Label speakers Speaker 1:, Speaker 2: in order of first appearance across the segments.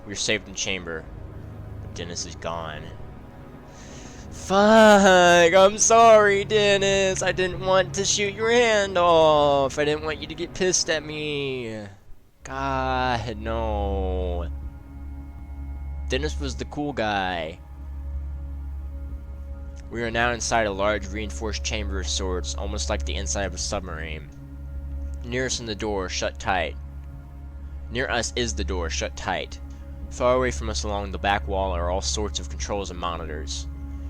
Speaker 1: We are saved in the chamber, but Dennis is gone. Fuck! I'm sorry, Dennis. I didn't want to shoot your hand off. I didn't want you to get pissed at me. God, no. Dennis was the cool guy. We are now inside a large reinforced chamber of sorts, almost like the inside of a submarine. Near us is the door, shut tight. Far away from us along the back wall are all sorts of controls and monitors.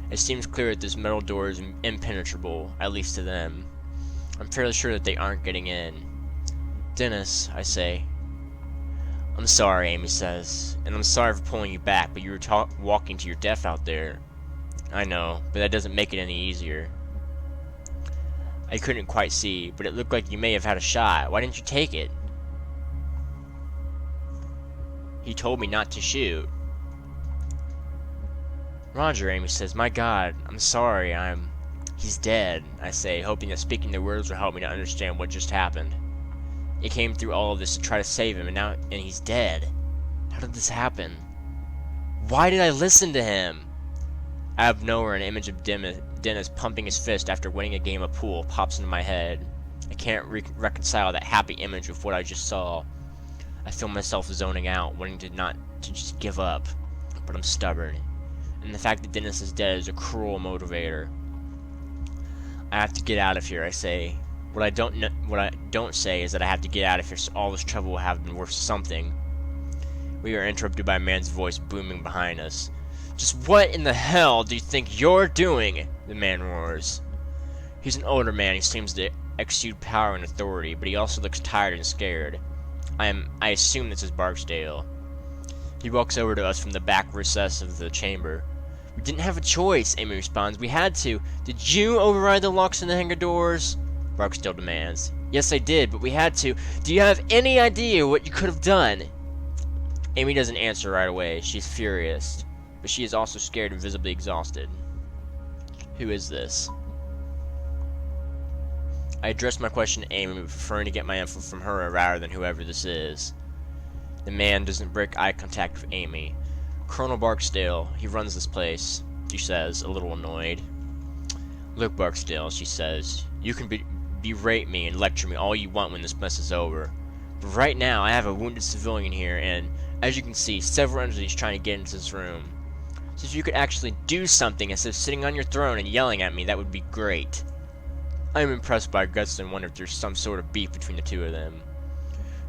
Speaker 1: It seems clear that this metal door is impenetrable, at least to them. I'm fairly sure that they aren't getting in. Dennis, I say. I'm sorry, Amy says, and I'm sorry for pulling you back, but you were walking to your death out there. I know, but that doesn't make it any easier. I couldn't quite see, but it looked like you may have had a shot. Why didn't you take it? He told me not to shoot. Roger, Amy says. My God, I'm sorry, He's dead, I say, hoping that speaking the words will help me to understand what just happened. It came through all of this to try to save him, and he's dead. How did this happen? Why did I listen to him? Out of nowhere, an image of Dennis pumping his fist after winning a game of pool pops into my head. I can't reconcile that happy image with what I just saw. I feel myself zoning out, wanting to just give up. But I'm stubborn. And the fact that Dennis is dead is a cruel motivator. I have to get out of here, I say. What I don't say is that I have to get out of here so all this trouble will have been worth something. We are interrupted by a man's voice booming behind us. Just what in the hell do you think you're doing? The man roars. He's an older man. He seems to exude power and authority, but he also looks tired and scared. I assume this is Barkdale. He walks over to us from the back recess of the chamber. We didn't have a choice, Amy responds. We had to. Did you override the locks and the hangar doors? Barkdale demands. Yes, I did, but we had to. Do you have any idea what you could have done? Amy doesn't answer right away. She's furious, but she is also scared and visibly exhausted. Who is this? I address my question to Amy, preferring to get my info from her rather than whoever this is. The man doesn't break eye contact with Amy. Colonel Barkdale, he runs this place, she says, a little annoyed. Look, Barkdale, she says, you can berate me and lecture me all you want when this mess is over. But right now, I have a wounded civilian here, and, as you can see, several entities trying to get into this room. So if you could actually do something instead of sitting on your throne and yelling at me, that would be great. I am impressed by Guts and wonder if there's some sort of beef between the two of them.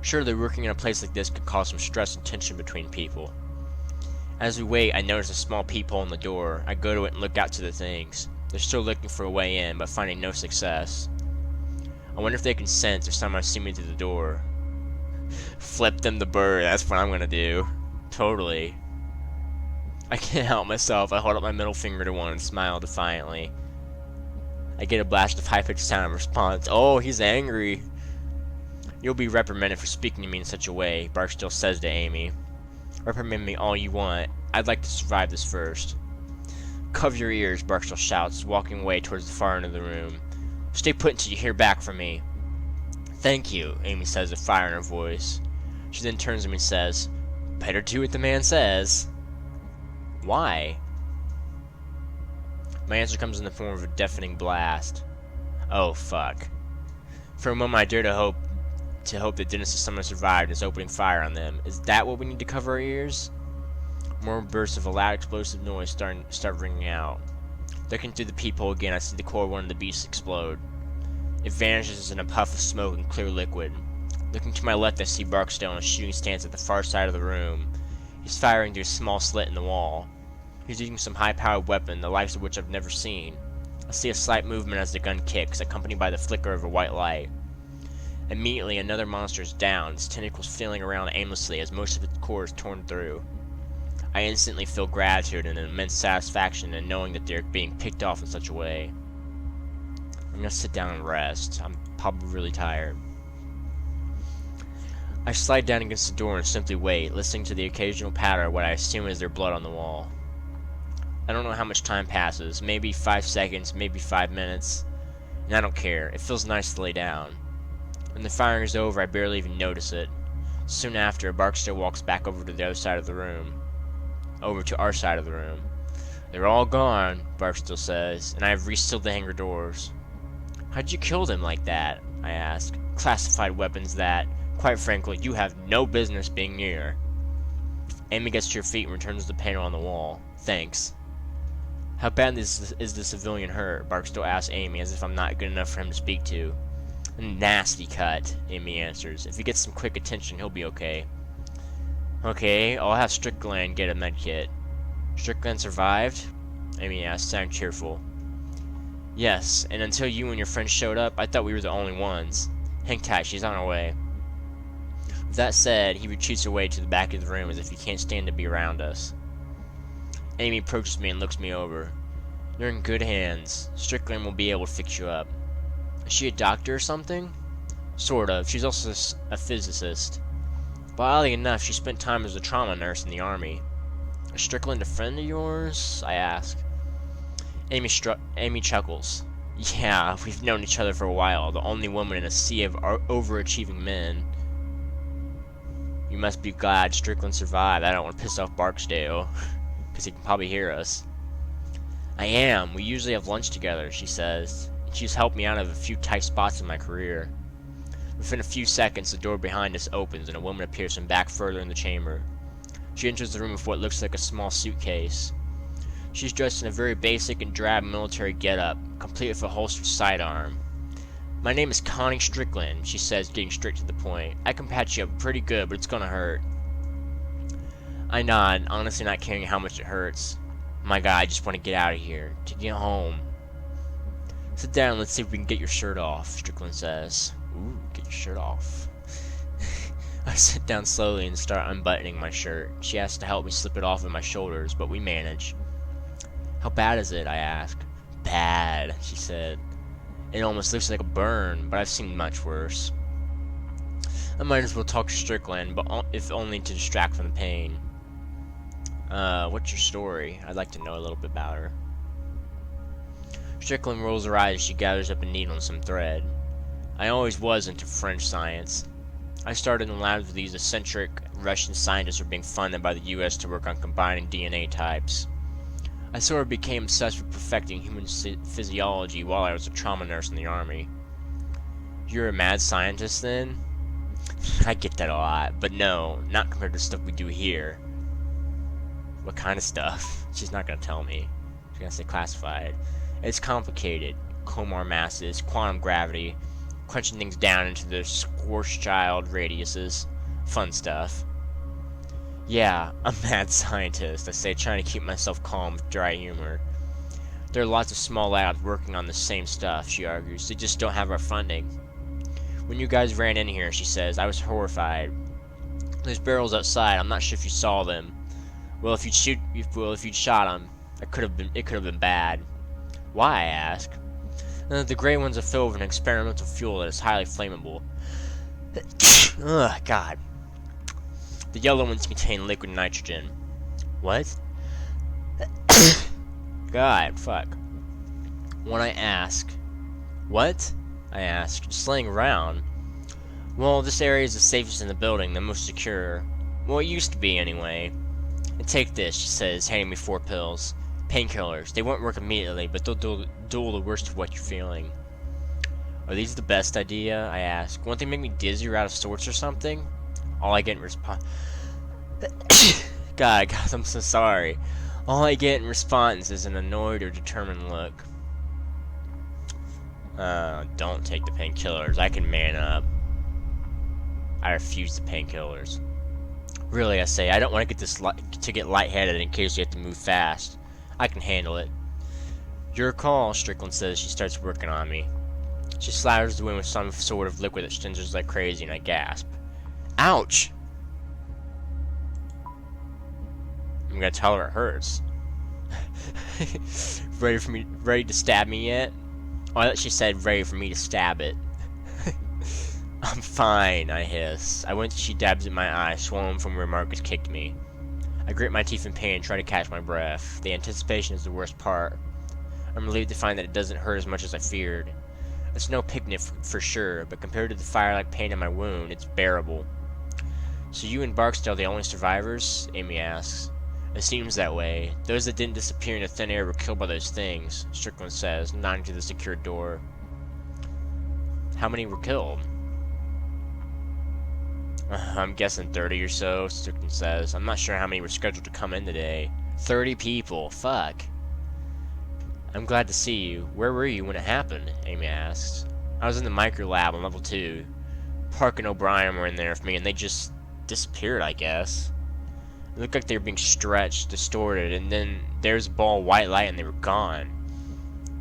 Speaker 1: Surely working in a place like this could cause some stress and tension between people. As we wait, I notice a small peephole in the door. I go to it and look out to the things. They're still looking for a way in, but finding no success. I wonder if they can sense if someone see me through the door. Flip them the bird, that's what I'm gonna do. Totally. I can't help myself. I hold up my middle finger to one and smile defiantly. I get a blast of high-pitched sound in response. Oh, he's angry. You'll be reprimanded for speaking to me in such a way, Barkdale says to Amy. Reprimand me all you want. I'd like to survive this first. Cover your ears, Barkdale shouts, walking away towards the far end of the room. Stay put until you hear back from me. Thank you, Amy says with fire in her voice. She then turns to me and says, Better do what the man says. Why? My answer comes in the form of a deafening blast. Oh, fuck. For a moment I dare to hope that Dennis' someone survived and is opening fire on them. Is that what we need to cover our ears? More bursts of a loud explosive noise start ringing out. Looking through the peephole again, I see the core of one of the beasts explode. It vanishes in a puff of smoke and clear liquid. Looking to my left, I see Barkdale in a shooting stance at the far side of the room. He's firing through a small slit in the wall. He's using some high-powered weapon, the likes of which I've never seen. I see a slight movement as the gun kicks, accompanied by the flicker of a white light. Immediately, another monster is down, its tentacles flailing around aimlessly as most of its core is torn through. I instantly feel gratitude and an immense satisfaction in knowing that they're being picked off in such a way. I'm gonna sit down and rest. I'm probably really tired. I slide down against the door and simply wait, listening to the occasional patter of what I assume is their blood on the wall. I don't know how much time passes, maybe 5 seconds, maybe 5 minutes, and I don't care. It feels nice to lay down. When the firing is over, I barely even notice it. Soon after, Barkdale walks back over to the other side of the room. Over to our side of the room. They're all gone, Barkdale says, and I have resealed the hangar doors. How'd you kill them like that? I ask. Classified weapons that, quite frankly, you have no business being near. Amy gets to her feet and returns to the panel on the wall. Thanks. How bad is the civilian hurt? Barkdale asks Amy, as if I'm not good enough for him to speak to. A nasty cut, Amy answers. If he gets some quick attention, he'll be okay. Okay, I'll have Strickland get a medkit. Strickland survived? Amy asks, sounding cheerful. Yes, and until you and your friends showed up, I thought we were the only ones. Hang tight, she's on her way. With that said, he retreats away to the back of the room as if he can't stand to be around us. Amy approaches me and looks me over. You're in good hands. Strickland will be able to fix you up. Is she a doctor or something? Sort of. She's also a physicist. But oddly enough, she spent time as a trauma nurse in the army. Is Strickland a friend of yours? I ask. Amy chuckles. Yeah, we've known each other for a while, the only woman in a sea of overachieving men. You must be glad Strickland survived. I don't want to piss off Barkdale, because he can probably hear us. I am. We usually have lunch together, she says. She's helped me out of a few tight spots in my career. Within a few seconds, the door behind us opens and a woman appears from back further in the chamber. She enters the room with what looks like a small suitcase. She's dressed in a very basic and drab military getup, complete with a holstered sidearm. My name is Connie Strickland, she says, getting straight to the point. I can patch you up pretty good, but it's gonna hurt. I nod, honestly not caring how much it hurts. My God, I just want to get out of here, to get home. Sit down, let's see if we can get your shirt off, Strickland says. Ooh, get your shirt off. I sit down slowly and start unbuttoning my shirt. She asks to help me slip it off of my shoulders, but we manage. How bad is it? I ask. Bad, she said. It almost looks like a burn, but I've seen much worse. I might as well talk to Strickland, but if only to distract from the pain. What's your story? I'd like to know a little bit about her. Strickland rolls her eyes as she gathers up a needle and some thread. I always was into French science. I started in the labs with these eccentric Russian scientists who were being funded by the US to work on combining DNA types. I sort of became obsessed with perfecting human physiology while I was a trauma nurse in the army. You're a mad scientist then? I get that a lot, but no, not compared to stuff we do here. What kind of stuff? She's not gonna tell me. She's gonna say classified. It's complicated. Comar masses, quantum gravity, crunching things down into their Schwarzschild radiuses. Fun stuff. Yeah, I'm a mad scientist, I say, trying to keep myself calm with dry humor. There are lots of small labs working on the same stuff, she argues. They just don't have our funding. When you guys ran in here, she says, I was horrified. There's barrels outside. I'm not sure if you saw them. Well, if you'd shot them, it could have been bad. Why? I ask. The gray ones are filled with an experimental fuel that is highly flammable. Ugh, God. The yellow ones contain liquid nitrogen. What? God, fuck. When I ask, what? I ask, just laying around. Well, this area is the safest in the building, the most secure. Well, it used to be, anyway. And take this, she says, handing me 4 pills. Painkillers. They won't work immediately, but they'll do the worst of what you're feeling. Are these the best idea? I ask. Won't they make me dizzy or out of sorts or something? All I get in response... God, I'm so sorry. All I get in response is an annoyed or determined look. Don't take the painkillers. I can man up. I refuse the painkillers. Really, I say, I don't want to get lightheaded in case you have to move fast. I can handle it. Your call, Strickland says. She starts working on me. She slathers the wound with some sort of liquid that stingers like crazy, and I gasp. Ouch! I'm gonna tell her it hurts. Ready to stab me yet? Oh, I thought she said ready for me to stab it. I'm fine, I hiss. I went. She dabs at my eye, swollen from where Marcus kicked me. I grit my teeth in pain and try to catch my breath. The anticipation is the worst part. I'm relieved to find that it doesn't hurt as much as I feared. It's no picnic for sure, but compared to the fire-like pain in my wound, it's bearable. So you and Barkdale are the only survivors? Amy asks. It seems that way. Those that didn't disappear into thin air were killed by those things, Strickland says, nodding to the secured door. How many were killed? I'm guessing 30 or so, Strickland says. I'm not sure how many were scheduled to come in today. 30 people, fuck. I'm glad to see you. Where were you when it happened? Amy asks. I was in the micro lab on level 2. Park and O'Brien were in there with me, and they just disappeared, I guess. It looked like they were being stretched, distorted, and then there's a ball of white light and they were gone.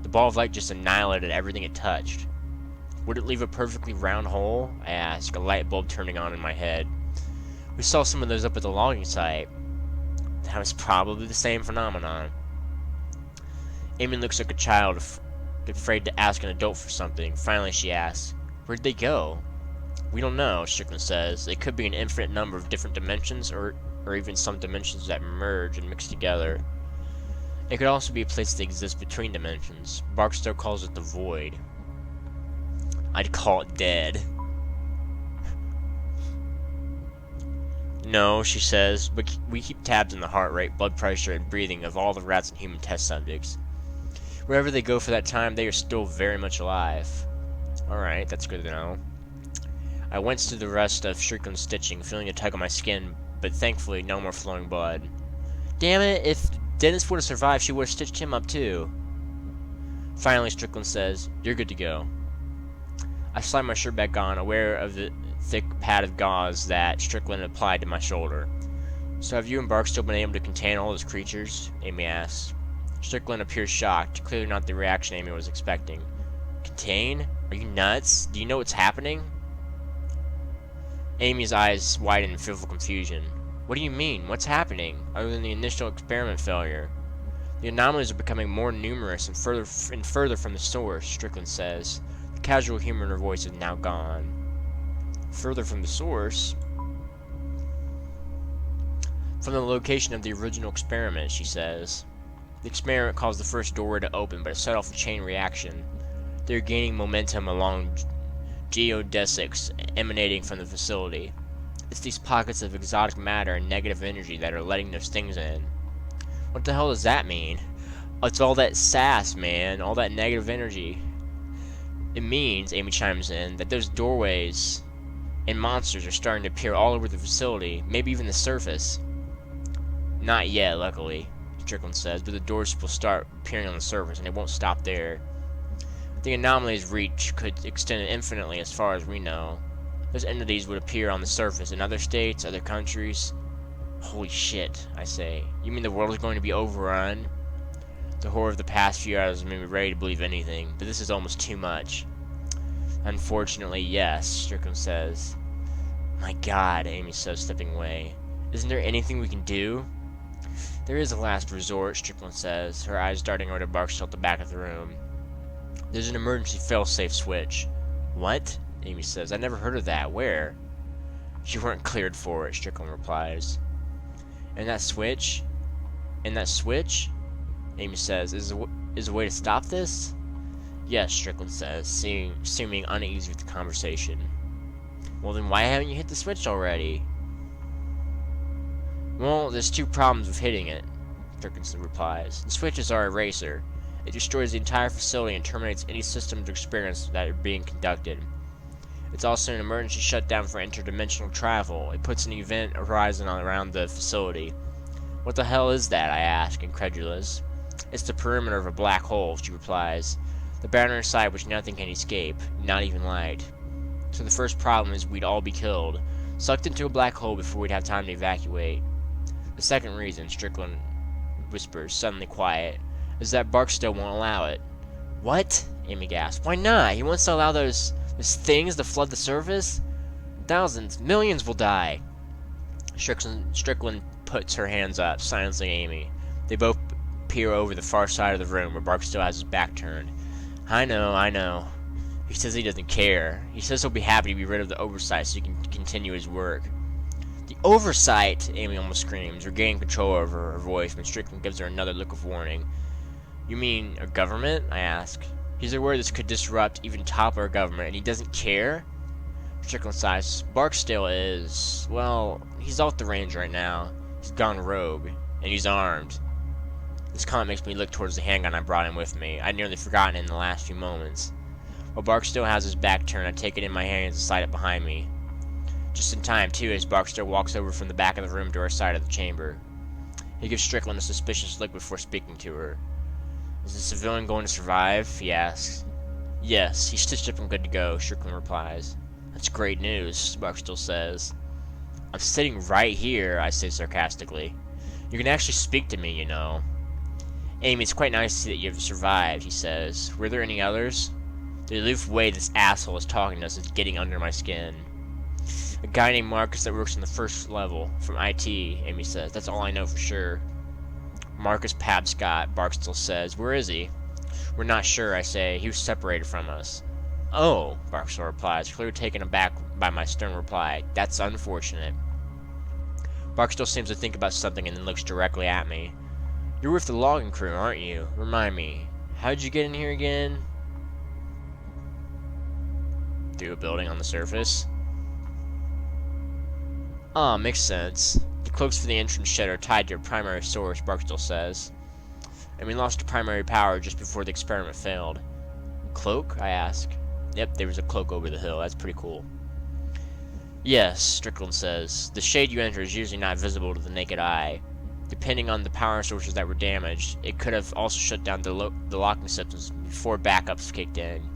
Speaker 1: The ball of light just annihilated everything it touched. Would it leave a perfectly round hole? I asked, a light bulb turning on in my head. We saw some of those up at the logging site. That was probably the same phenomenon. Amy looks like a child, afraid to ask an adult for something. Finally she asks, where'd they go? We don't know, Strickland says. It could be an infinite number of different dimensions, or even some dimensions that merge and mix together. It could also be a place that exists between dimensions. Barkdale calls it the void. I'd call it dead. No, she says, but we keep tabs on the heart rate, blood pressure, and breathing of all the rats and human test subjects. Wherever they go for that time, they are still very much alive. Alright, that's good to know. I went through the rest of Strickland's stitching, feeling a tug on my skin, but thankfully no more flowing blood. Damn it, if Dennis would have survived, she would have stitched him up too. Finally, Strickland says, you're good to go. I slide my shirt back on, aware of the thick pad of gauze that Strickland applied to my shoulder. So have you and Barkdale been able to contain all those creatures? Amy asks. Strickland appears shocked, clearly not the reaction Amy was expecting. Contain? Are you nuts? Do you know what's happening? Amy's eyes widen in fearful confusion. What do you mean? What's happening, other than the initial experiment failure? The anomalies are becoming more numerous and further from the source, Strickland says. The casual humor in her voice is now gone. Further from the source? From the location of the original experiment, she says. The experiment caused the first doorway to open, but it set off a chain reaction. They are gaining momentum along geodesics emanating from the facility. It's these pockets of exotic matter and negative energy that are letting those things in. What the hell does that mean? It's all that sass, man. All that negative energy. It means, Amy chimes in, that those doorways and monsters are starting to appear all over the facility, maybe even the surface. Not yet, luckily, Strickland says, but the doors will start appearing on the surface, and it won't stop there. The anomalies' reach could extend infinitely as far as we know. Those entities would appear on the surface in other states, other countries. Holy shit, I say. You mean the world is going to be overrun? The horror of the past few hours made me ready to believe anything, but this is almost too much. Unfortunately, yes, Strickland says. My God, Amy says, stepping away. Isn't there anything we can do? There is a last resort, Strickland says, her eyes darting over to Barkdale at the back of the room. There's an emergency fail-safe switch. What? Amy says. I never heard of that. Where? You weren't cleared for it, Strickland replies. And that switch? And that switch? Amy says. Is a way to stop this? Yes, Strickland says, seeming uneasy with the conversation. Well, then why haven't you hit the switch already? Well, there's two problems with hitting it, Strickland replies. The switch is our eraser. It destroys the entire facility and terminates any systems or experiments that are being conducted. It's also an emergency shutdown for interdimensional travel. It puts an event horizon around the facility. What the hell is that? I ask, incredulous. It's the perimeter of a black hole, she replies. The boundary inside which nothing can escape, not even light. So the first problem is we'd all be killed, sucked into a black hole before we'd have time to evacuate. The second reason, Strickland whispers, suddenly quiet, is that Barkdale won't allow it. What? Amy gasps. Why not? He wants to allow those things to flood the surface? Thousands, millions will die. Strickland puts her hands up, silencing Amy. They both peer over the far side of the room where Barkdale has his back turned. I know. He says he doesn't care. He says he'll be happy to be rid of the oversight so he can continue his work. The oversight! Amy almost screams, regaining control over her voice when Strickland gives her another look of warning. You mean a government? I ask. He's aware this could disrupt, even topple our government, and he doesn't care? Strickland sighs. Barkdale is, well, he's off the range right now. He's gone rogue, and he's armed. This comment makes me look towards the handgun I brought in with me. I'd nearly forgotten it in the last few moments. While Barkdale has his back turned, I take it in my hands and slide it behind me. Just in time, too, as Barkdale walks over from the back of the room to our side of the chamber. He gives Strickland a suspicious look before speaking to her. Is the civilian going to survive? He asks. Yes, he's stitched up and good to go, Strickland replies. That's great news, Barkdale says. I'm sitting right here, I say sarcastically. You can actually speak to me, you know. Amy, it's quite nice to see that you've survived, he says. Were there any others? The aloof way this asshole is talking to us is getting under my skin. A guy named Marcus that works on the first level, from IT, Amy says. That's all I know for sure. Marcus Pabscott, Barkdale says. Where is he? We're not sure, I say. He was separated from us. Oh, Barkdale replies, clearly taken aback by my stern reply. That's unfortunate. Barkdale seems to think about something and then looks directly at me. You're with the logging crew, aren't you? Remind me. How'd you get in here again? Through a building on the surface. Ah, makes sense. The cloaks for the entrance shed are tied to a primary source, Barkdale says. And we lost the primary power just before the experiment failed. Cloak? I ask. Yep, there was a cloak over the hill. That's pretty cool. Yes, Strickland says. The shade you enter is usually not visible to the naked eye. Depending on the power sources that were damaged, it could have also shut down the locking systems before backups kicked in.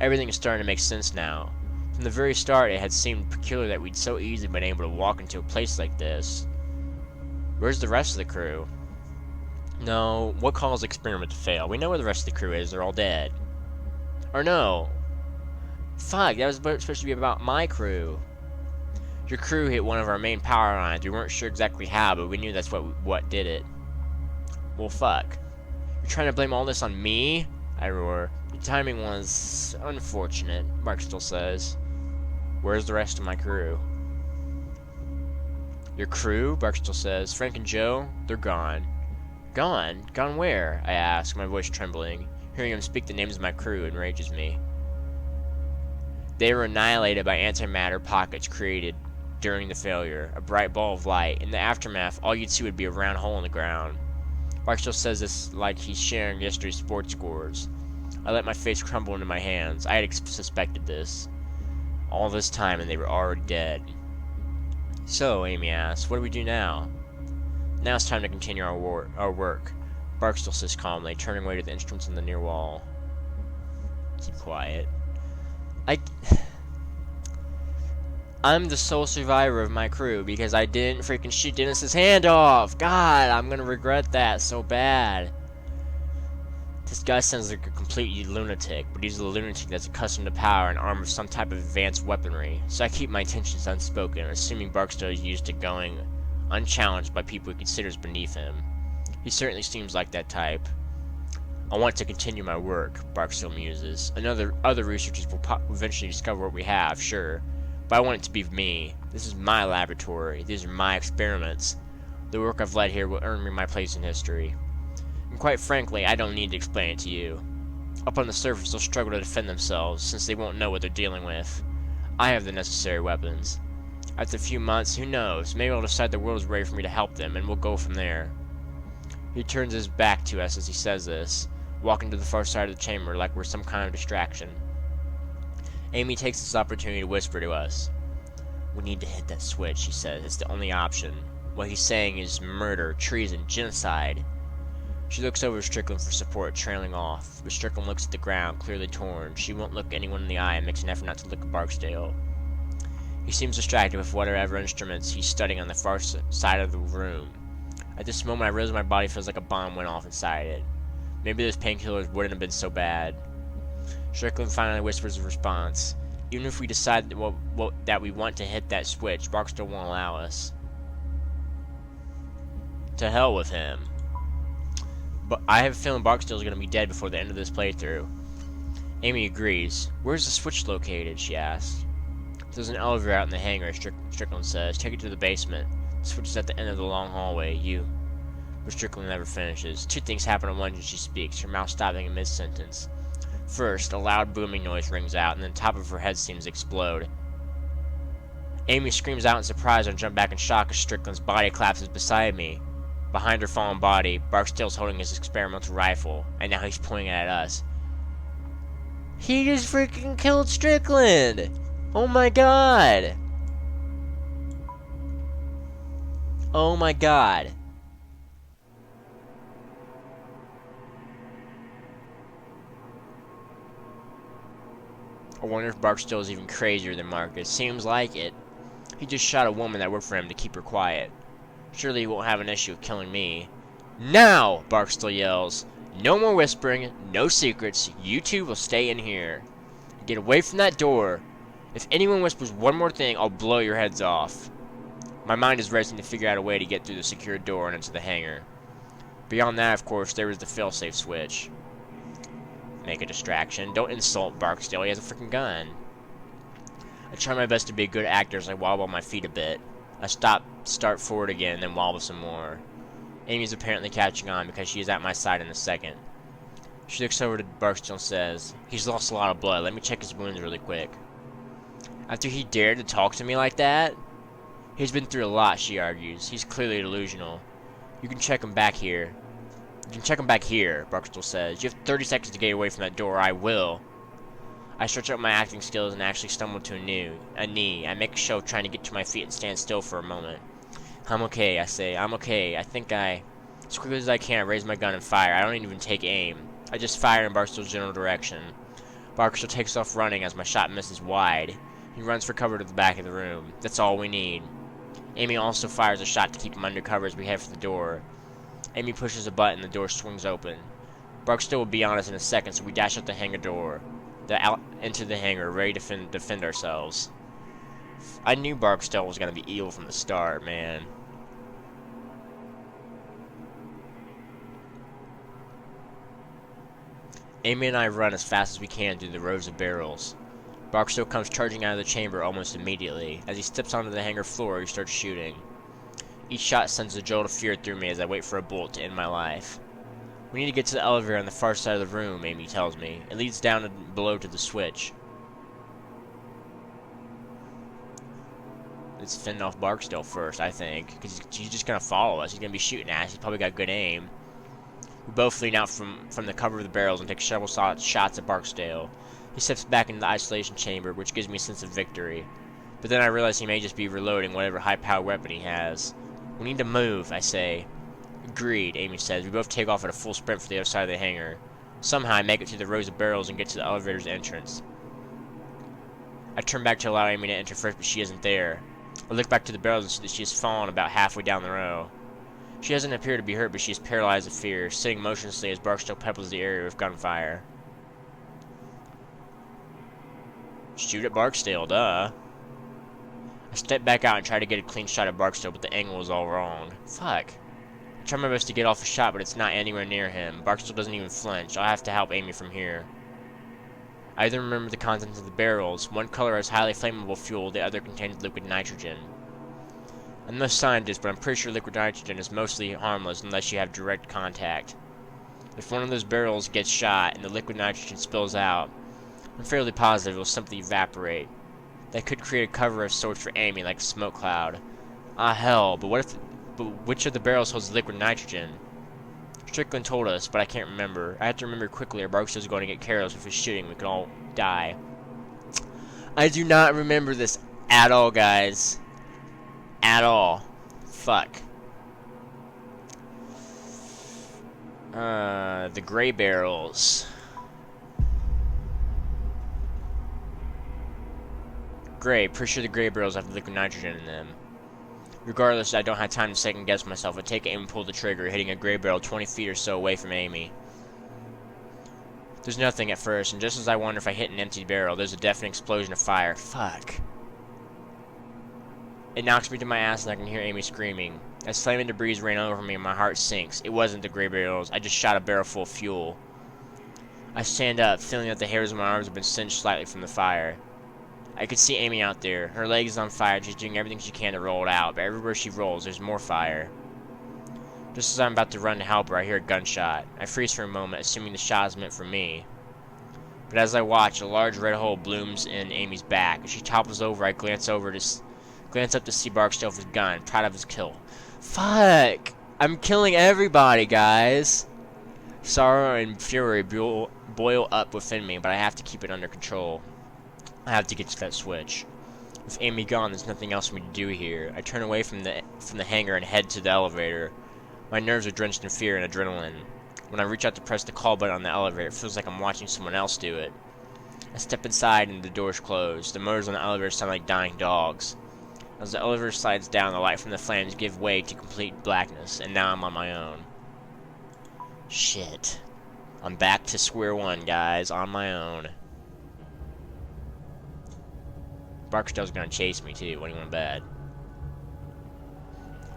Speaker 1: Everything is starting to make sense now. From the very start, it had seemed peculiar that we'd so easily been able to walk into a place like this. Where's the rest of the crew? No, what caused the experiment to fail? We know where the rest of the crew is. They're all dead. Or no. Fuck, that was supposed to be about my crew. Your crew hit one of our main power lines. We weren't sure exactly how, but we knew that's what did it. Well, fuck. You're trying to blame all this on me? I roar. The timing was unfortunate, Barkdale says. Where's the rest of my crew? Your crew? Barkdale says. Frank and Joe? They're gone. Gone? Gone where? I ask, my voice trembling. Hearing him speak the names of my crew enrages me. They were annihilated by antimatter pockets created during the failure. A bright ball of light. In the aftermath, all you'd see would be a round hole in the ground. Barkdale says this like he's sharing yesterday's sports scores. I let my face crumble into my hands. I had suspected this. All this time, and they were already dead. So, Amy asks, what do we do now? Now it's time to continue our work. Barkdale says calmly, turning away to the instruments on the near wall. Keep quiet. I'm the sole survivor of my crew because I didn't freaking shoot Dennis's hand off. God, I'm gonna regret that so bad. This guy sounds like a complete lunatic, but he's a lunatic that's accustomed to power and armed with some type of advanced weaponry, so I keep my intentions unspoken, assuming Barkdale is used to going unchallenged by people he considers beneath him. He certainly seems like that type. I want to continue my work, Barkdale muses. Other researchers will eventually discover what we have, sure, but I want it to be me. This is my laboratory. These are my experiments. The work I've led here will earn me my place in history. And quite frankly, I don't need to explain it to you. Up on the surface, they'll struggle to defend themselves, since they won't know what they're dealing with. I have the necessary weapons. After a few months, who knows, maybe I'll decide the world is ready for me to help them, and we'll go from there. He turns his back to us as he says this, walking to the far side of the chamber like we're some kind of distraction. Amy takes this opportunity to whisper to us. We need to hit that switch, she says. It's the only option. What he's saying is murder, treason, genocide. She looks over at Strickland for support, trailing off, but Strickland looks at the ground, clearly torn. She won't look anyone in the eye and makes an effort not to look at Barkdale. He seems distracted with whatever instruments he's studying on the far side of the room. At this moment, I realize my body feels like a bomb went off inside it. Maybe those painkillers wouldn't have been so bad. Strickland finally whispers a response. Even if we decide that we want to hit that switch, Barkdale won't allow us. To hell with him. But I have a feeling Barkdale's going to be dead before the end of this playthrough. Amy agrees. Where's the switch located? She asks. There's an elevator out in the hangar, Strickland says. Take it to the basement. The switch is at the end of the long hallway. But Strickland never finishes. Two things happen at once as she speaks, her mouth stopping in mid-sentence. First, a loud booming noise rings out, and then the top of her head seems to explode. Amy screams out in surprise and jump back in shock as Strickland's body collapses beside me. Behind her fallen body, Barkdale's holding his experimental rifle, and now he's pointing it at us. He just freaking killed Strickland! Oh my god! Oh my god. I wonder if Barkdale is even crazier than Marcus. Seems like it. He just shot a woman that worked for him to keep her quiet. Surely he won't have an issue with killing me. Now! Barkdale yells. No more whispering, no secrets. You two will stay in here. Get away from that door. If anyone whispers one more thing, I'll blow your heads off. My mind is racing to figure out a way to get through the secured door and into the hangar. Beyond that, of course, there is the failsafe switch. Make a distraction. Don't insult Barkdale, he has a freaking gun. I try my best to be a good actor as I wobble on my feet a bit. I start forward again, and then wobble some more. Amy's apparently catching on because she is at my side in a second. She looks over to Barkdale and says, "He's lost a lot of blood. Let me check his wounds really quick." After he dared to talk to me like that? He's been through a lot, she argues. He's clearly delusional. You can check him back here. You can check him back here, Barkdale says. You have 30 seconds to get away from that door. I will. I stretch out my acting skills and actually stumble to a knee. I make a show of trying to get to my feet and stand still for a moment. I'm okay, I say. I'm okay. As quickly as I can, I raise my gun and fire. I don't even take aim. I just fire in Barkdale's general direction. Barkdale takes off running as my shot misses wide. He runs for cover to the back of the room. That's all we need. Amy also fires a shot to keep him under cover as we head for the door. Amy pushes a button, the door swings open. Barkdale will be on us in a second, so we dash out the hangar door. Out into the hangar, ready to defend ourselves. I knew Barkdale was going to be evil from the start, man. Amy and I run as fast as we can through the rows of barrels. Barkdale comes charging out of the chamber almost immediately. As he steps onto the hangar floor, he starts shooting. Each shot sends a jolt of fear through me as I wait for a bullet to end my life. We need to get to the elevator on the far side of the room, Amy tells me. It leads down and below to the switch. Let's fend off Barkdale first, I think. Because he's just going to follow us. He's going to be shooting at us. He's probably got good aim. We both lean out from the cover of the barrels and take several shots at Barkdale. He steps back into the isolation chamber, which gives me a sense of victory. But then I realize he may just be reloading whatever high-powered weapon he has. We need to move, I say. Agreed, Amy says. We both take off at a full sprint for the other side of the hangar. Somehow I make it through the rows of barrels and get to the elevator's entrance. I turn back to allow Amy to enter first, but she isn't there. I look back to the barrels and see that she has fallen about halfway down the row. She doesn't appear to be hurt, but she is paralyzed with fear, sitting motionlessly as Barkdale pebbles the area with gunfire. Shoot at Barkdale, duh. I step back out and try to get a clean shot at Barkdale, but the angle is all wrong. Fuck. I try my best to get off a shot, but it's not anywhere near him. Barkdale doesn't even flinch. I'll have to help Amy from here. I then remember the contents of the barrels. One color has highly flammable fuel, the other contains liquid nitrogen. I'm no scientist, but I'm pretty sure liquid nitrogen is mostly harmless unless you have direct contact. If one of those barrels gets shot and the liquid nitrogen spills out, I'm fairly positive it will simply evaporate. That could create a cover of sorts for Amy, like a smoke cloud. Ah hell, but which of the barrels holds liquid nitrogen? Strickland told us, but I can't remember. I have to remember quickly or Barkdale's going to get careless with his shooting. We could all die. I do not remember this at all, guys. At all. Fuck. The gray barrels. Gray. Pretty sure the gray barrels have liquid nitrogen in them. Regardless, I don't have time to second guess myself. I take aim and pull the trigger, hitting a gray barrel 20 feet or so away from Amy. There's nothing at first, and just as I wonder if I hit an empty barrel, there's a deafening explosion of fire. Fuck. It knocks me to my ass and I can hear Amy screaming. As flaming debris rain over me, my heart sinks. It wasn't the gray barrels. I just shot a barrel full of fuel. I stand up, feeling that the hairs of my arms have been singed slightly from the fire. I could see Amy out there. Her leg is on fire. She's doing everything she can to roll it out, but everywhere she rolls, there's more fire. Just as I'm about to run to help her, I hear a gunshot. I freeze for a moment, assuming the shot is meant for me. But as I watch, a large red hole blooms in Amy's back. As she topples over, I glance over to Glance up to see Barkdale with his gun, proud of his kill. Fuck! I'm killing everybody, guys! Sorrow and fury boil up within me, but I have to keep it under control. I have to get to that switch. With Amy gone, there's nothing else for me to do here. I turn away from the hangar and head to the elevator. My nerves are drenched in fear and adrenaline. When I reach out to press the call button on the elevator, it feels like I'm watching someone else do it. I step inside and the doors close. The motors on the elevator sound like dying dogs. As the elevator slides down, the light from the flames give way to complete blackness, and now I'm on my own. Shit. I'm back to square one, guys, on my own. Barkdale's gonna chase me, too. What do you want bad?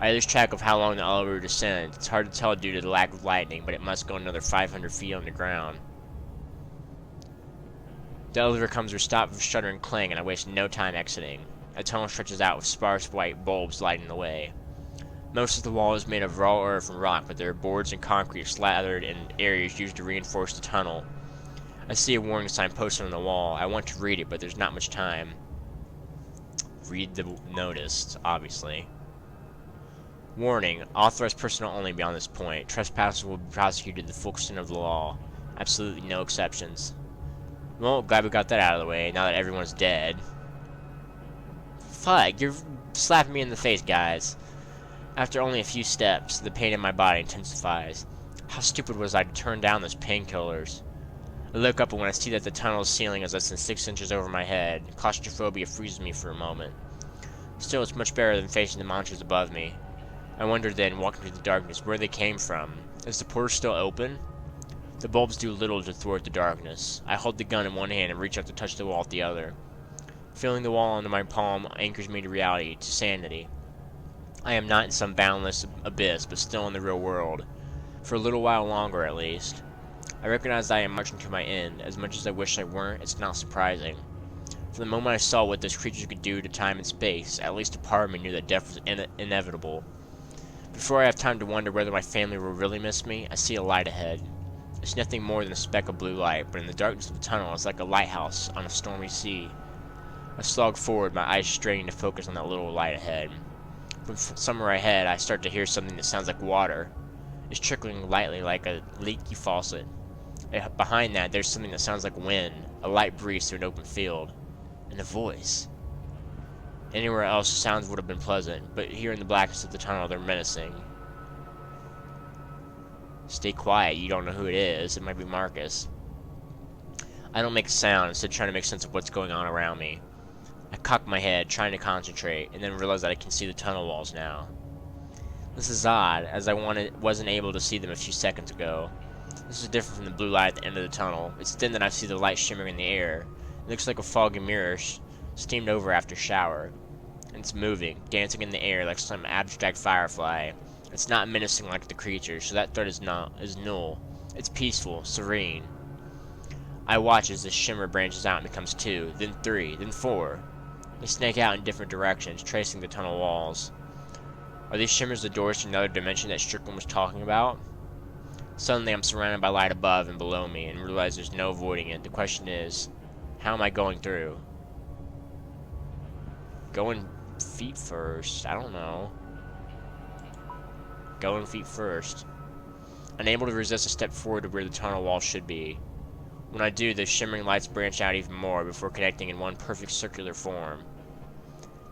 Speaker 1: I lose track of how long the elevator descends. It's hard to tell due to the lack of lighting, but it must go another 500 feet underground. The elevator comes to a stop with a shuddering clang, and I waste no time exiting. A tunnel stretches out with sparse white bulbs lighting the way. Most of the wall is made of raw earth and rock, but there are boards and concrete slathered in areas used to reinforce the tunnel. I see a warning sign posted on the wall. I want to read it, but there's not much time. Read the notice, obviously. Warning, authorized personnel only beyond this point. Trespassers will be prosecuted to the full extent of the law. Absolutely no exceptions. Well, glad we got that out of the way, now that everyone's dead. Fuck, you're slapping me in the face, guys. After only a few steps, the pain in my body intensifies. How stupid was I to turn down those painkillers? I look up and when I see that the tunnel's ceiling is less than 6 inches over my head, claustrophobia freezes me for a moment. Still, it's much better than facing the monsters above me. I wonder then, walking through the darkness, where they came from. Is the portal still open? The bulbs do little to thwart the darkness. I hold the gun in one hand and reach out to touch the wall with the other. Feeling the wall under my palm anchors me to reality, to sanity. I am not in some boundless abyss, but still in the real world. For a little while longer, at least. I recognize that I am marching to my end. As much as I wish I weren't, it's not surprising. From the moment I saw what those creatures could do to time and space, at least a part of me knew that death was inevitable. Before I have time to wonder whether my family will really miss me, I see a light ahead. It's nothing more than a speck of blue light, but in the darkness of the tunnel, it's like a lighthouse on a stormy sea. I slog forward, my eyes straining to focus on that little light ahead. From somewhere ahead, I start to hear something that sounds like water. It's trickling lightly like a leaky faucet. Behind that, there's something that sounds like wind, a light breeze through an open field, and a voice. Anywhere else, the sounds would have been pleasant, but here in the blackness of the tunnel, they're menacing. Stay quiet, you don't know who it is. It might be Marcus. I don't make a sound, instead trying to make sense of what's going on around me. I cock my head, trying to concentrate, and then realize that I can see the tunnel walls now. This is odd, as I wasn't able to see them a few seconds ago. This is different from the blue light at the end of the tunnel. It's then that I see the light shimmering in the air. It looks like a foggy mirror steamed over after a shower. And it's moving, dancing in the air like some abstract firefly. It's not menacing like the creatures, so that threat is null. It's peaceful, serene. I watch as the shimmer branches out and becomes 2, then 3, then 4. They snake out in different directions, tracing the tunnel walls. Are these shimmers the doors to another dimension that Strickland was talking about? Suddenly I'm surrounded by light above and below me and realize there's no avoiding it. The question is, how am I going through? Going feet first, I don't know. Going feet first. Unable to resist a step forward to where the tunnel wall should be. When I do, the shimmering lights branch out even more before connecting in one perfect circular form.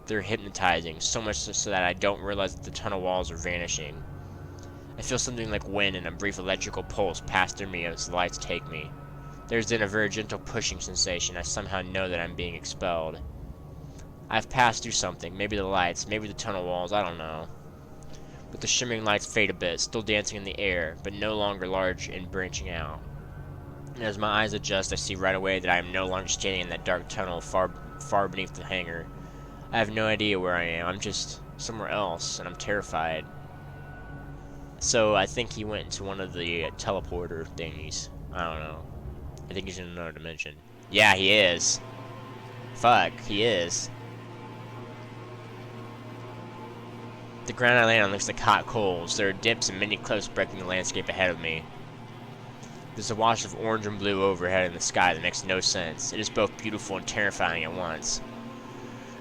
Speaker 1: They're hypnotizing, so much so that I don't realize that the tunnel walls are vanishing. I feel something like wind and a brief electrical pulse pass through me as the lights take me. There's then a very gentle pushing sensation. I somehow know that I'm being expelled. I've passed through something, maybe the lights, maybe the tunnel walls, I don't know. But the shimmering lights fade a bit, still dancing in the air, but no longer large and branching out. And as my eyes adjust, I see right away that I am no longer standing in that dark tunnel far beneath the hangar. I have no idea where I am. I'm just somewhere else, and I'm terrified. So I think he went into one of the teleporter thingies. I don't know. I think he's in another dimension. Yeah, he is. Fuck, he is. The ground I land on looks like hot coals. There are dips and many cliffs breaking the landscape ahead of me. There's a wash of orange and blue overhead in the sky that makes no sense. It is both beautiful and terrifying at once.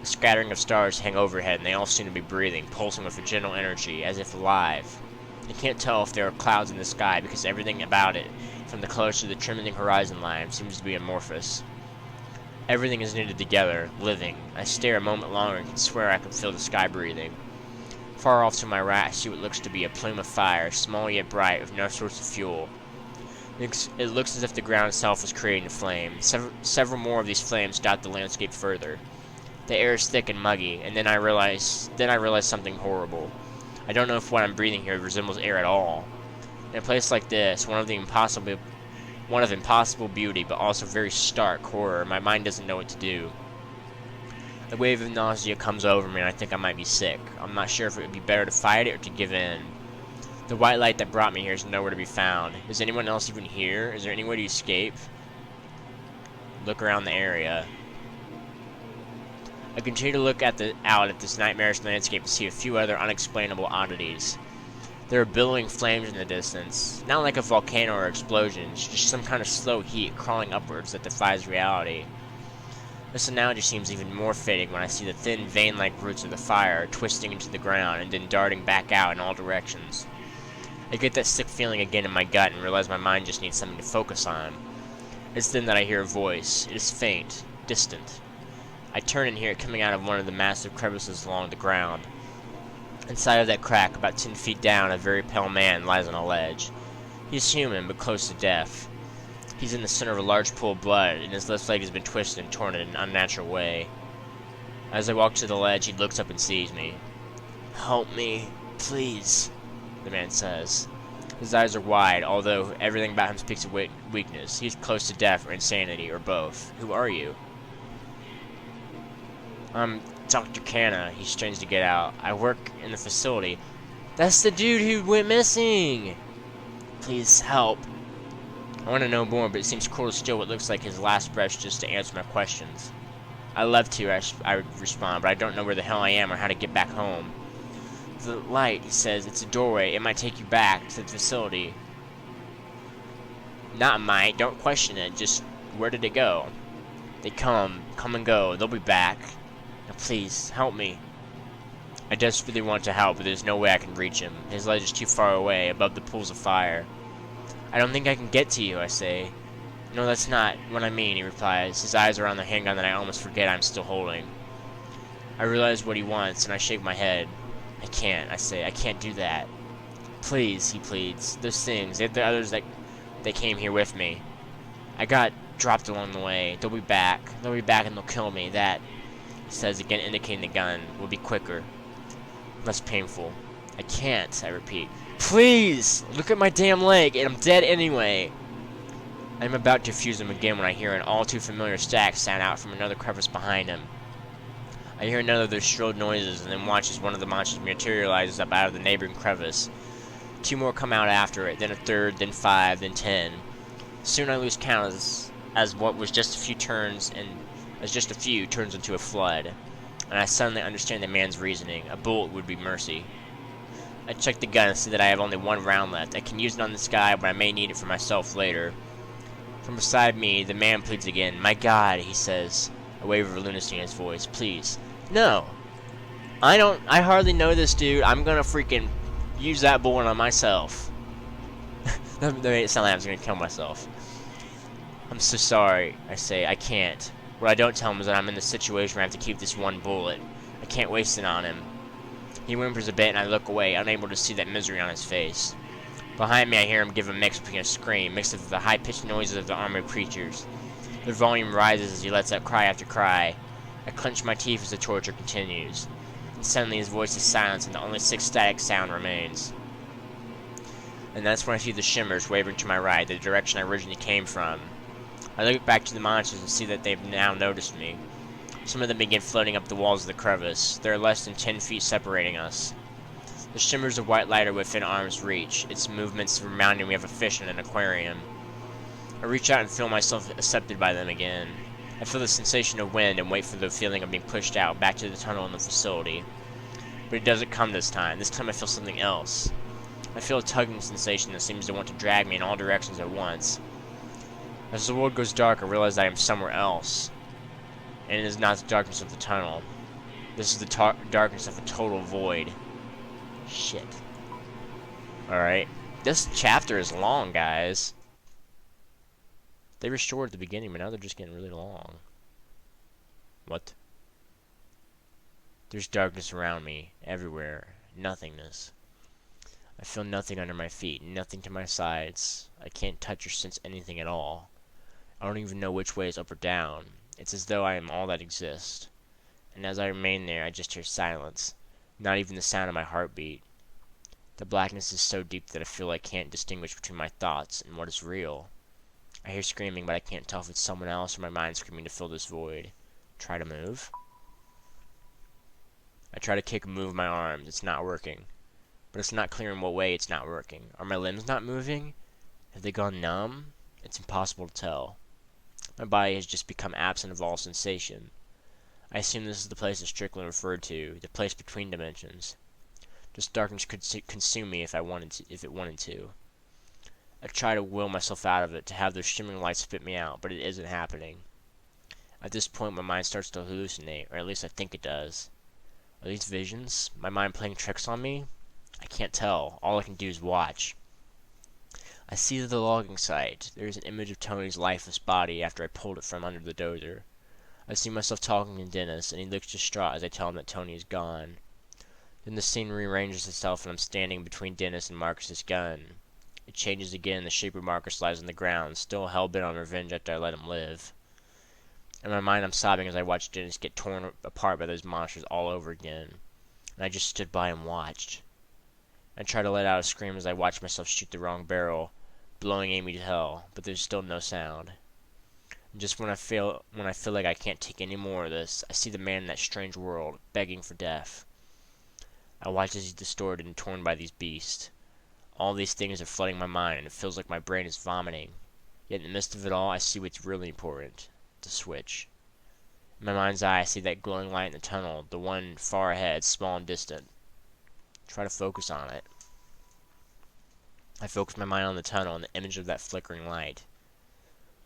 Speaker 1: A scattering of stars hang overhead, and they all seem to be breathing, pulsing with a gentle energy, as if alive. I can't tell if there are clouds in the sky because everything about it, from the colors to the trembling horizon line, seems to be amorphous. Everything is knitted together, living. I stare a moment longer and can swear I can feel the sky breathing. Far off to my right, I see what looks to be a plume of fire, small yet bright, with no source of fuel. It looks as if the ground itself was creating a flame. Several more of these flames dot the landscape further. The air is thick and muggy, and then I realize something horrible. I don't know if what I'm breathing here resembles air at all. In a place like this, one of impossible beauty, but also very stark horror, my mind doesn't know what to do. A wave of nausea comes over me, and I think I might be sick. I'm not sure if it would be better to fight it or to give in. The white light that brought me here is nowhere to be found. Is anyone else even here? Is there any way to escape? Look around the area. I continue to look out at this nightmarish landscape and see a few other unexplainable oddities. There are billowing flames in the distance, not like a volcano or explosion, just some kind of slow heat crawling upwards that defies reality. This analogy seems even more fitting when I see the thin vein-like roots of the fire twisting into the ground and then darting back out in all directions. I get that sick feeling again in my gut and realize my mind just needs something to focus on. It's then that I hear a voice. It is faint, distant. I turn and hear it coming out of one of the massive crevices along the ground. Inside of that crack, about 10 feet down, a very pale man lies on a ledge. He is human, but close to death. He's in the center of a large pool of blood, and his left leg has been twisted and torn in an unnatural way. As I walk to the ledge, he looks up and sees me. "Help me, please," the man says. His eyes are wide, although everything about him speaks of weakness. He's close to death or insanity, or both. "Who are you?" "I'm Dr. Cana," he strains to get out. "I work in the facility." "That's the dude who went missing!" "Please help." I want to know more, but it seems cruel to steal what looks like his last breath just to answer my questions. "I'd love to," I respond, "but I don't know where the hell I am or how to get back home." "The light," he says, "it's a doorway. It might take you back to the facility." "Not might. Don't question it. Just, where did it go?" "They come and go. They'll be back. Now please, help me." I desperately want to help, but there's no way I can reach him. His ledge is too far away, above the pools of fire. "I don't think I can get to you," I say. "No, that's not what I mean," he replies. His eyes are on the handgun that I almost forget I'm still holding. I realize what he wants, and I shake my head. "I can't," I say. "I can't do that." "Please," he pleads. "Those things, they're the others that came here with me. I got dropped along the way. They'll be back. They'll be back and they'll kill me. That," he says, again indicating the gun, "will be quicker. Less painful." "I can't," I repeat. "Please! Look at my damn leg, and I'm dead anyway." I'm about to fuse him again when I hear an all too familiar stack sound out from another crevice behind him. I hear another of those shrill noises, and then watch as one of the monsters materializes up out of the neighboring crevice. 2 more come out after it, then a third, then 5, then 10. Soon I lose count as what was just a few turns into a flood, and I suddenly understand the man's reasoning. A bullet would be mercy. I check the gun and see that I have only 1 round left. I can use it on this guy, but I may need it for myself later. From beside me, the man pleads again. "My God," he says, a wave of lunacy in his voice. "Please." "No. I hardly know this dude. I'm gonna freaking use that bullet on myself." That made it sound like I was gonna kill myself. "I'm so sorry," I say. "I can't." What I don't tell him is that I'm in the situation where I have to keep this 1 bullet. I can't waste it on him. He whimpers a bit, and I look away, unable to see that misery on his face. Behind me, I hear him give a mix between a scream, mixed with the high-pitched noises of the armored creatures. Their volume rises as he lets out cry after cry. I clench my teeth as the torture continues. And suddenly his voice is silenced, and the only 6 static sound remains. And that's when I see the shimmers wavering to my right, the direction I originally came from. I look back to the monsters and see that they've now noticed me. Some of them begin floating up the walls of the crevice. There are less than 10 feet separating us. The shimmers of white light are within arm's reach, its movements reminding me of a fish in an aquarium. I reach out and feel myself accepted by them again. I feel the sensation of wind and wait for the feeling of being pushed out back to the tunnel in the facility. But it doesn't come this time. This time I feel something else. I feel a tugging sensation that seems to want to drag me in all directions at once. As the world goes dark, I realize I am somewhere else. And it is not the darkness of the tunnel. This is the darkness of a total void. Shit. Alright. This chapter is long, guys. They were short at the beginning, but now they're just getting really long. What? There's darkness around me, everywhere. Nothingness. I feel nothing under my feet, nothing to my sides. I can't touch or sense anything at all. I don't even know which way is up or down. It's as though I am all that exists. And as I remain there, I just hear silence. Not even the sound of my heartbeat. The blackness is so deep that I feel I can't distinguish between my thoughts and what is real. I hear screaming, but I can't tell if it's someone else or my mind screaming to fill this void. Try to move. I try to kick and move my arms. It's not working. But it's not clear in what way it's not working. Are my limbs not moving? Have they gone numb? It's impossible to tell. My body has just become absent of all sensation. I assume this is the place that Strickland referred to, the place between dimensions. This darkness could consume me if it wanted to. I try to will myself out of it, to have those shimmering lights spit me out, but it isn't happening. At this point, my mind starts to hallucinate, or at least I think it does. Are these visions? My mind playing tricks on me? I can't tell. All I can do is watch. I see the logging site. There is an image of Tony's lifeless body after I pulled it from under the dozer. I see myself talking to Dennis, and he looks distraught as I tell him that Tony is gone. Then the scene rearranges itself, and I'm standing between Dennis and Marcus's gun. It changes again, and the shape of Marcus lies on the ground, still hell-bent on revenge after I let him live. In my mind, I'm sobbing as I watch Dennis get torn apart by those monsters all over again. And I just stood by and watched. I try to let out a scream as I watch myself shoot the wrong barrel, blowing Amy to hell, but there's still no sound. And just when I feel like I can't take any more of this, I see the man in that strange world, begging for death. I watch as he's distorted and torn by these beasts. All these things are flooding my mind, and it feels like my brain is vomiting. Yet in the midst of it all, I see what's really important. The switch. In my mind's eye, I see that glowing light in the tunnel, the one far ahead, small and distant. Try to focus on it. I focus my mind on the tunnel and the image of that flickering light.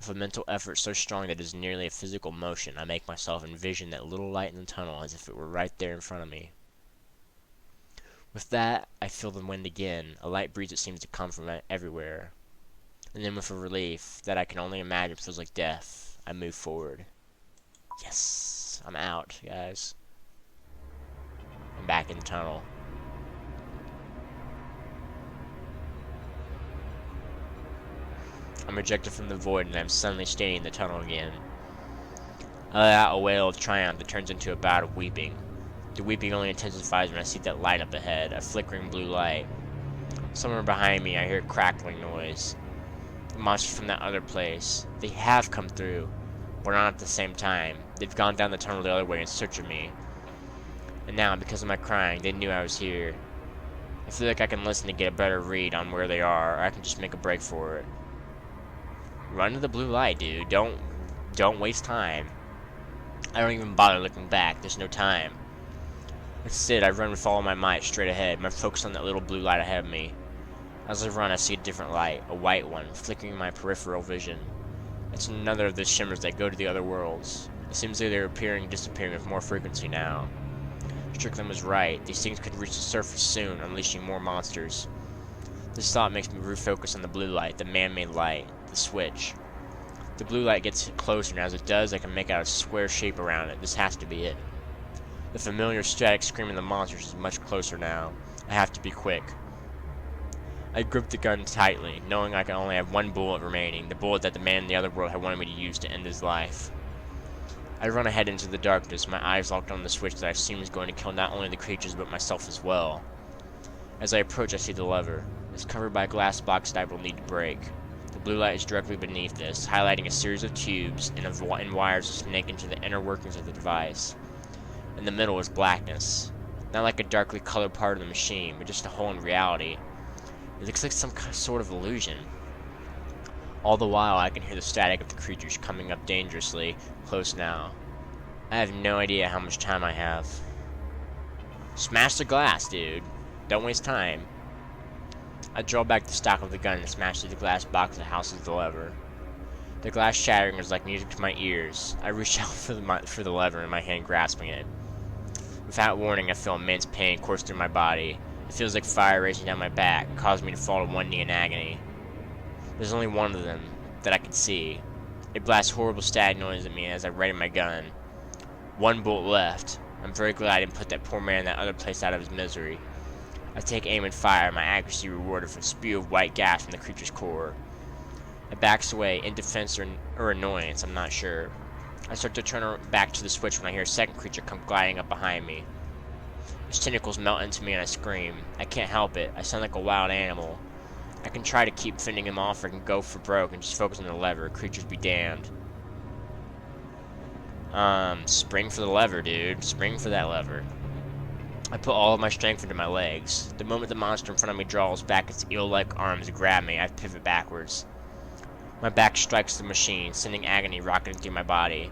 Speaker 1: With a mental effort so strong that it is nearly a physical motion, I make myself envision that little light in the tunnel as if it were right there in front of me. With that, I feel the wind again, a light breeze that seems to come from everywhere. And then with a relief that I can only imagine feels like death, I move forward. Yes! I'm out, guys. I'm back in the tunnel. I'm ejected from the void and I'm suddenly standing in the tunnel again. I let out a wail of triumph that turns into a bout of weeping. The weeping only intensifies when I see that light up ahead, a flickering blue light. Somewhere behind me I hear a crackling noise. The monsters from that other place. They have come through, but not at the same time. They've gone down the tunnel the other way in search of me. And now, because of my crying, they knew I was here. I feel like I can listen to get a better read on where they are, or I can just make a break for it. Run to the blue light, dude. Don't waste time. I don't even bother looking back. There's no time. Instead, I run with all my might straight ahead, my focus on that little blue light ahead of me. As I run, I see a different light, a white one, flickering in my peripheral vision. It's another of the shimmers that go to the other worlds. It seems like they're appearing and disappearing with more frequency now. Strickland was right. These things could reach the surface soon, unleashing more monsters. This thought makes me refocus on the blue light, the man-made light, the switch. The blue light gets closer, and as it does, I can make out a square shape around it. This has to be it. The familiar static scream of the monsters is much closer now. I have to be quick. I grip the gun tightly, knowing I can only have one bullet remaining, the bullet that the man in the other world had wanted me to use to end his life. I run ahead into the darkness, my eyes locked on the switch that I assume is going to kill not only the creatures but myself as well. As I approach, I see the lever. It's covered by a glass box that I will need to break. The blue light is directly beneath this, highlighting a series of tubes and wires that snake into the inner workings of the device. In the middle is blackness. Not like a darkly colored part of the machine, but just a hole in reality. It looks like some sort of illusion. All the while, I can hear the static of the creatures coming up dangerously close now. I have no idea how much time I have. Smash the glass, dude. Don't waste time. I draw back the stock of the gun and smash through the glass box that houses the lever. The glass shattering is like music to my ears. I reach out for the lever in my hand, grasping it. With Without warning, I feel immense pain course through my body. It feels like fire racing down my back, causing me to fall to one knee in agony. There's only one of them that I can see. It blasts horrible static noise at me as I ready my gun. One bullet left. I'm very glad I didn't put that poor man in that other place out of his misery. I take aim and fire, my accuracy rewarded for a spew of white gas from the creature's core. It backs away, in defense or annoyance, I'm not sure. I start to turn back to the switch when I hear a second creature come gliding up behind me. Its tentacles melt into me and I scream. I can't help it. I sound like a wild animal. I can try to keep fending him off, or I can go for broke and just focus on the lever. Creatures be damned. Spring for the lever, dude. Spring for that lever. I put all of my strength into my legs. The moment the monster in front of me draws back its eel-like arms to grab me, I pivot backwards. My back strikes the machine, sending agony rocketing through my body.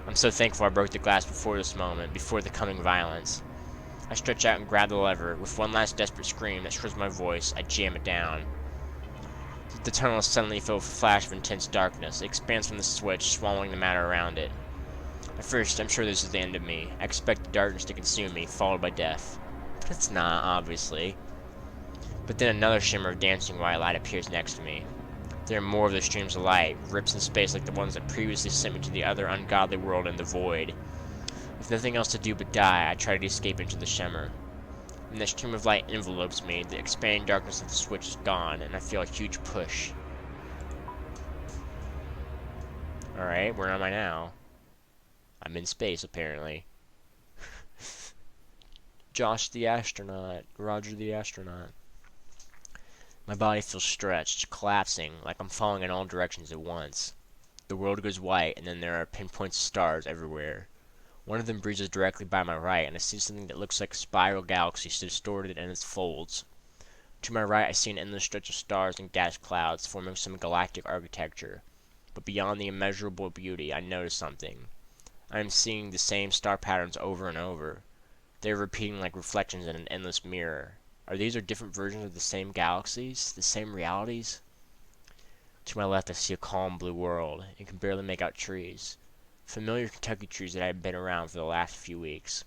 Speaker 1: I'm so thankful I broke the glass before this moment, before the coming violence. I stretch out and grab the lever. With one last desperate scream that shrills my voice, I jam it down. The tunnel is suddenly filled with a flash of intense darkness. It expands from the switch, swallowing the matter around it. At first, I'm sure this is the end of me. I expect the darkness to consume me, followed by death. But it's not, obviously. But then another shimmer of dancing white light appears next to me. There are more of those streams of light, rips in space like the ones that previously sent me to the other ungodly world in the void. With nothing else to do but die, I try to escape into the shimmer. When that stream of light envelopes me, the expanding darkness of the switch is gone, and I feel a huge push. Alright, where am I now? I'm in space, apparently. Josh the astronaut. Roger the astronaut. My body feels stretched, collapsing, like I'm falling in all directions at once. The world goes white, and then there are pinpoints of stars everywhere. One of them breezes directly by my right, and I see something that looks like a spiral galaxy distorted in its folds. To my right, I see an endless stretch of stars and gas clouds forming some galactic architecture. But beyond the immeasurable beauty, I notice something. I am seeing the same star patterns over and over. They are repeating like reflections in an endless mirror. Are these different versions of the same galaxies? The same realities? To my left, I see a calm blue world, and can barely make out trees. Familiar Kentucky trees that I have been around for the last few weeks.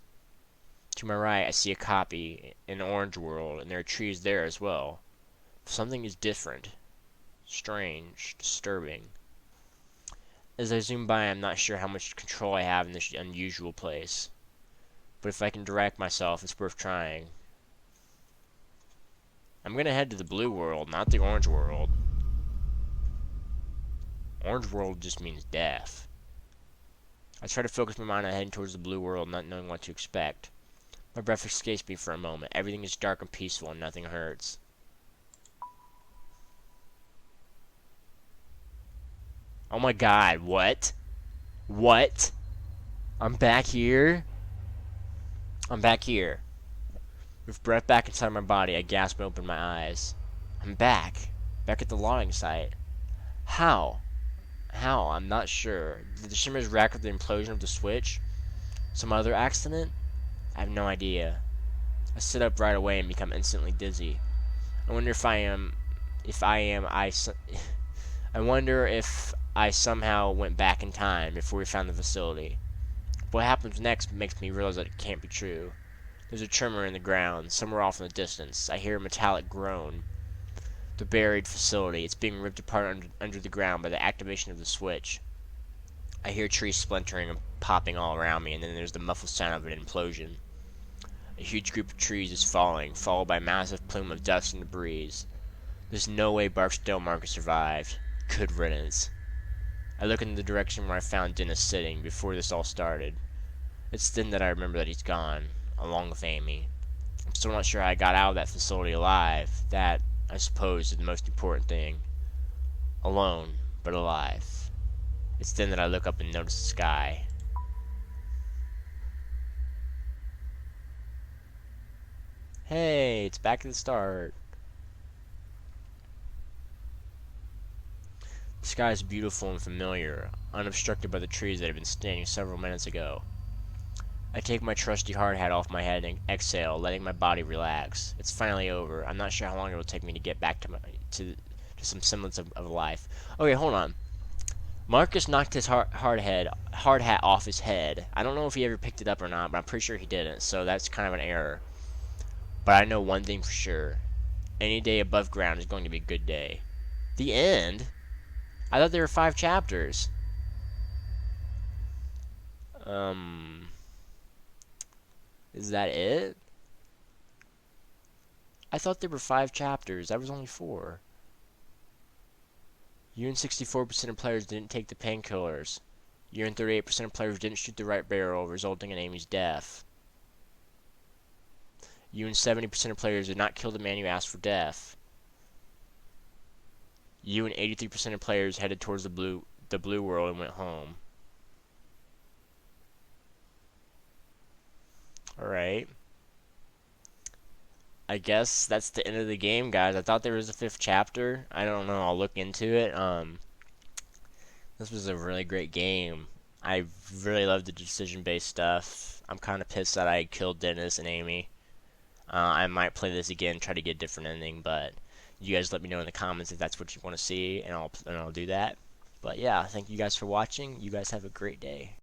Speaker 1: To my right, I see a copy, an orange world, and there are trees there as well. Something is different. Strange. Disturbing. As I zoom by, I'm not sure how much control I have in this unusual place. But if I can direct myself, it's worth trying. I'm gonna head to the blue world, not the orange world. Orange world just means death. I try to focus my mind on heading towards the blue world, not knowing what to expect. My breath escapes me for a moment. Everything is dark and peaceful, and nothing hurts. Oh my god, what? What? I'm back here? I'm back here. With breath back inside my body, I gasp and open my eyes. I'm back. Back at the logging site. How? How? I'm not sure. Did the shimmers rack with the implosion of the switch? Some other accident? I have no idea. I sit up right away and become instantly dizzy. I wonder if I somehow went back in time before we found the facility. What happens next makes me realize that it can't be true. There's a tremor in the ground, somewhere off in the distance. I hear a metallic groan. The buried facility. It's being ripped apart under the ground by the activation of the switch. I hear trees splintering and popping all around me, and then there's the muffled sound of an implosion. A huge group of trees is falling, followed by a massive plume of dust and debris. There's no way Barkdale Market survived. Good riddance. I look in the direction where I found Dennis sitting before this all started. It's then that I remember that he's gone, along with Amy. I'm still not sure how I got out of that facility alive. That, I suppose, is the most important thing. Alone, but alive. It's then that I look up and notice the sky. Hey, it's back to the start. The sky is beautiful and familiar, unobstructed by the trees that have been standing several minutes ago. I take my trusty hard hat off my head and exhale, letting my body relax. It's finally over. I'm not sure how long it will take me to get back to some semblance of life. Okay, hold on. Marcus knocked his hard hat off his head. I don't know if he ever picked it up or not, but I'm pretty sure he didn't. So that's kind of an error. But I know one thing for sure: any day above ground is going to be a good day. The end? I thought there were 5 chapters. Um, is that it? I thought there were 5 chapters. That was only 4. You and 64% of players didn't take the painkillers. You and 38% of players didn't shoot the right barrel, resulting in Amy's death. You and 70% of players did not kill the man you asked for death. You and 83% of players headed towards the blue world and went home. Alright. I guess that's the end of the game, guys. I thought there was a 5th chapter. I don't know. I'll look into it. This was a really great game. I really love the decision-based stuff. I'm kind of pissed that I killed Dennis and Amy. I might play this again, try to get a different ending, but you guys let me know in the comments if that's what you want to see, and I'll do that. But yeah, thank you guys for watching. You guys have a great day.